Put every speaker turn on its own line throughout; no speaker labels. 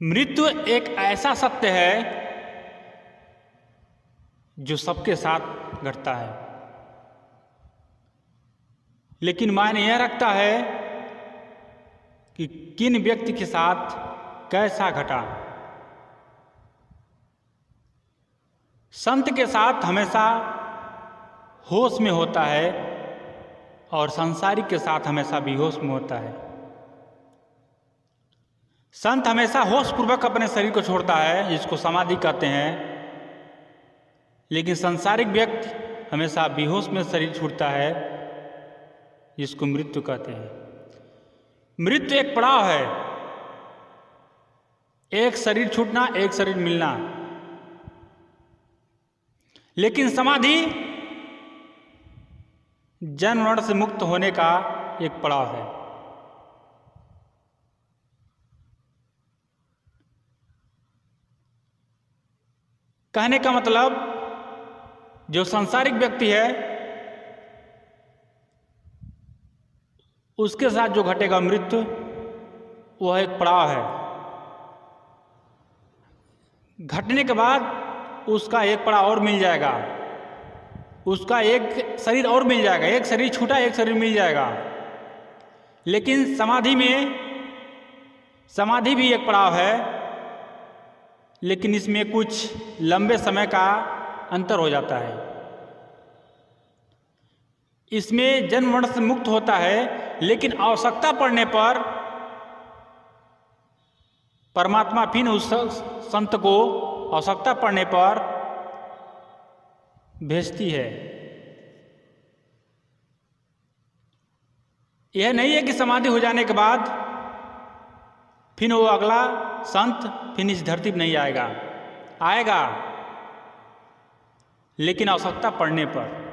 मृत्यु एक ऐसा सत्य है जो सबके साथ घटता है, लेकिन मायने यह रखता है कि किन व्यक्ति के साथ कैसा घटा। संत के साथ हमेशा होश में होता है और संसारिक के साथ हमेशा बेहोश में होता है। संत हमेशा होश पूर्वक अपने शरीर को छोड़ता है, जिसको समाधि कहते हैं, लेकिन संसारिक व्यक्ति हमेशा बेहोश में शरीर छूटता है, जिसको मृत्यु कहते हैं। मृत्यु एक पड़ाव है, एक शरीर छूटना, एक शरीर मिलना। लेकिन समाधि जन्म मरण से मुक्त होने का एक पड़ाव है। कहने का मतलब, जो सांसारिक व्यक्ति है उसके साथ जो घटेगा मृत्यु, वह एक पड़ाव है। घटने के बाद उसका एक पड़ाव और मिल जाएगा, उसका एक शरीर और मिल जाएगा, एक शरीर छूटा एक शरीर मिल जाएगा। लेकिन समाधि में, समाधि भी एक पड़ाव है, लेकिन इसमें कुछ लंबे समय का अंतर हो जाता है। इसमें जन्म मरण से मुक्त होता है, लेकिन आवश्यकता पड़ने पर परमात्मा फिर उस संत को आवश्यकता पड़ने पर भेजती है। यह नहीं है कि समाधि हो जाने के बाद फिर वो अगला संत फिर इस धरती पर नहीं आएगा, आएगा, लेकिन आवश्यकता पड़ने पर।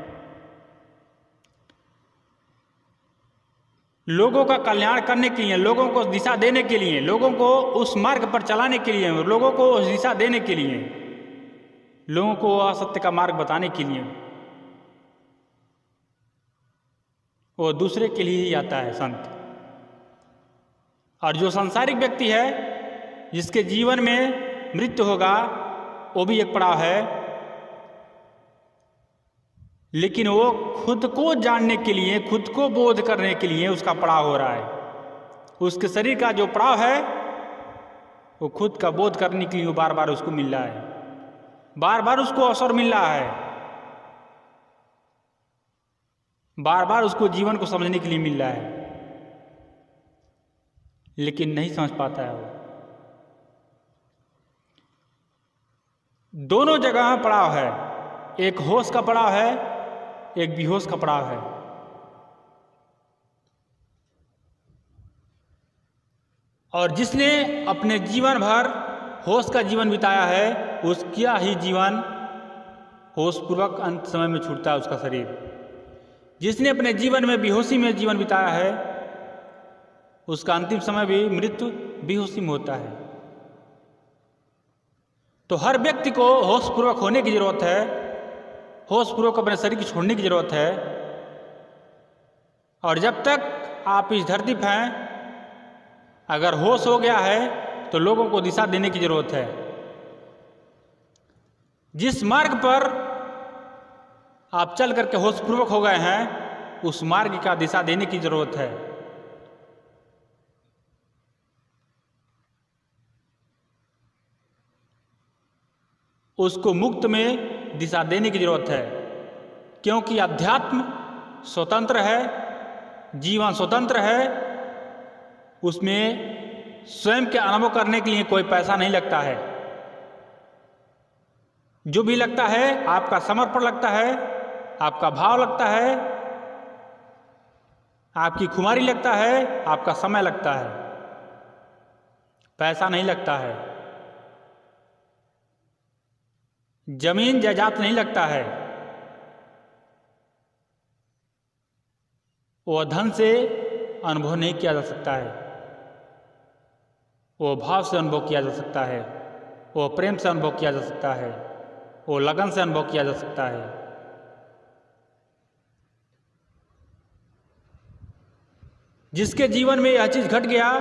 लोगों का कल्याण करने के लिए, लोगों को दिशा देने के लिए, लोगों को उस मार्ग पर चलाने के लिए, लोगों को उस दिशा देने के लिए, लोगों को असत्य का मार्ग बताने के लिए, वो दूसरे के लिए ही आता है संत। और जो सांसारिक व्यक्ति है, जिसके जीवन में मृत्यु होगा, वो भी एक पड़ाव है, लेकिन वो खुद को जानने के लिए, खुद को बोध करने के लिए उसका पड़ाव हो रहा है। उसके शरीर का जो पड़ाव है, वो खुद का बोध करने के लिए बार बार उसको मिल रहा है, बार बार उसको अवसर मिल रहा है, बार बार उसको जीवन को समझने के लिए मिल रहा है, लेकिन नहीं समझ पाता है वो। दोनों जगह पड़ाव है, एक होश का पड़ाव है, एक बेहोश का पड़ाव है। और जिसने अपने जीवन भर होश का जीवन बिताया है, उसका ही जीवन होश पूर्वक अंत समय में छूटता है उसका शरीर। जिसने अपने जीवन में बेहोशी में जीवन बिताया है, उसका अंतिम समय भी मृत्यु बेहोशी में होता है। तो हर व्यक्ति को होश पूर्वक होने की जरूरत है, होश पूर्वक अपने शरीर को छोड़ने की जरूरत है। और जब तक आप इस धरती पर हैं, अगर होश हो गया है तो लोगों को दिशा देने की जरूरत है। जिस मार्ग पर आप चल करके होश पूर्वक हो गए हैं, उस मार्ग का दिशा देने की जरूरत है। उसको मुक्त में दिशा देने की जरूरत है, क्योंकि अध्यात्म स्वतंत्र है, जीवन स्वतंत्र है। उसमें स्वयं के अनुभव करने के लिए कोई पैसा नहीं लगता है। जो भी लगता है, आपका समर्पण लगता है, आपका भाव लगता है, आपकी खुमारी लगता है, आपका समय लगता है, पैसा नहीं लगता है, जमीन जायदाद नहीं लगता है। वो धन से अनुभव नहीं किया जा सकता है, वो भाव से अनुभव किया जा सकता है, वो प्रेम से अनुभव किया जा सकता है, वो लगन से अनुभव किया जा सकता है। जिसके जीवन में यह चीज घट गया,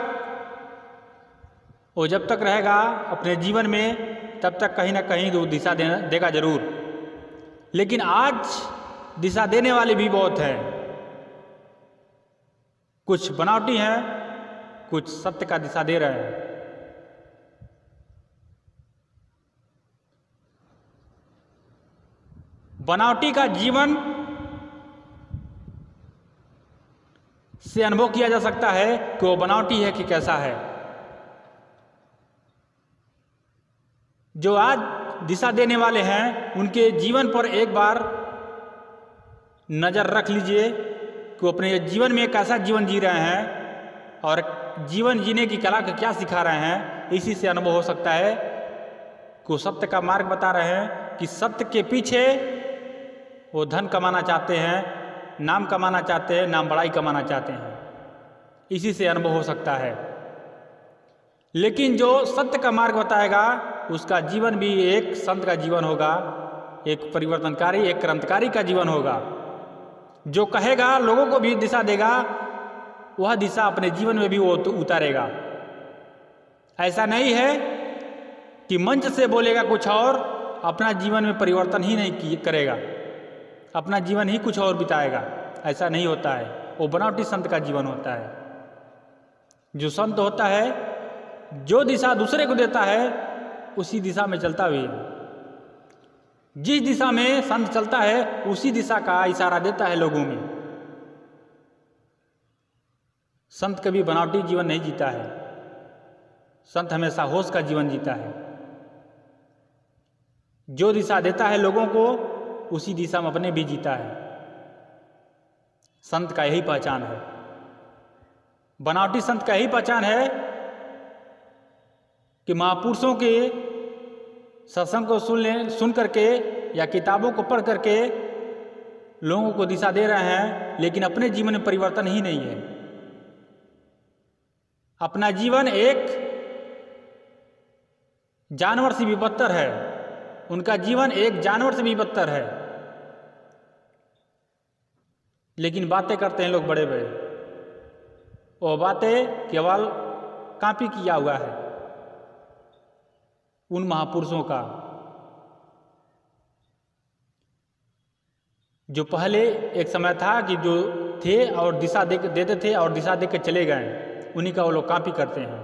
वो जब तक रहेगा अपने जीवन में तब तक कहीं ना कहीं वो दिशा देगा जरूर। लेकिन आज दिशा देने वाले भी बहुत हैं, कुछ बनावटी हैं, कुछ सत्य का दिशा दे रहे हैं। बनावटी का जीवन से अनुभव किया जा सकता है कि वो बनावटी है कि कैसा है। जो आज दिशा देने वाले हैं उनके जीवन पर एक बार नज़र रख लीजिए कि वो अपने जीवन में कैसा जीवन जी रहे हैं और जीवन जीने की कला को क्या सिखा रहे हैं। इसी से अनुभव हो सकता है कि वो सत्य का मार्ग बता रहे हैं कि सत्य के पीछे वो धन कमाना चाहते हैं, नाम कमाना चाहते हैं, नाम बड़ाई कमाना चाहते हैं। इसी से अनुभव हो सकता है। लेकिन जो सत्य का मार्ग बताएगा उसका जीवन भी एक संत का जीवन होगा, एक परिवर्तनकारी, एक क्रांतिकारी का जीवन होगा। जो कहेगा लोगों को भी दिशा देगा, वह दिशा अपने जीवन में भी वो उतारेगा। ऐसा नहीं है कि मंच से बोलेगा कुछ और अपना जीवन में परिवर्तन ही नहीं करेगा, अपना जीवन ही कुछ और बिताएगा। ऐसा नहीं होता है। वो बनावटी संत का जीवन होता है। जो संत होता है, जो दिशा दूसरे को देता है उसी दिशा में चलता भी है। जिस दिशा में संत चलता है उसी दिशा का इशारा देता है लोगों में। संत कभी बनावटी जीवन नहीं जीता है। संत हमेशा होश का जीवन जीता है। जो दिशा देता है लोगों को उसी दिशा में अपने भी जीता है। संत का यही पहचान है। बनावटी संत का यही पहचान है कि महापुरुषों के सत्संग को सुन करके या किताबों को पढ़ करके लोगों को दिशा दे रहे हैं, लेकिन अपने जीवन में परिवर्तन ही नहीं है। अपना जीवन एक जानवर से भी बदतर है। उनका जीवन एक जानवर से भी बदतर है। लेकिन बातें करते हैं लोग बड़े बड़े, वो बातें केवल कॉपी किया हुआ है उन महापुरुषों का जो पहले एक समय था कि जो थे और दिशा देते थे और दिशा देकर चले गए, उन्हीं का वो लोग कॉपी करते हैं।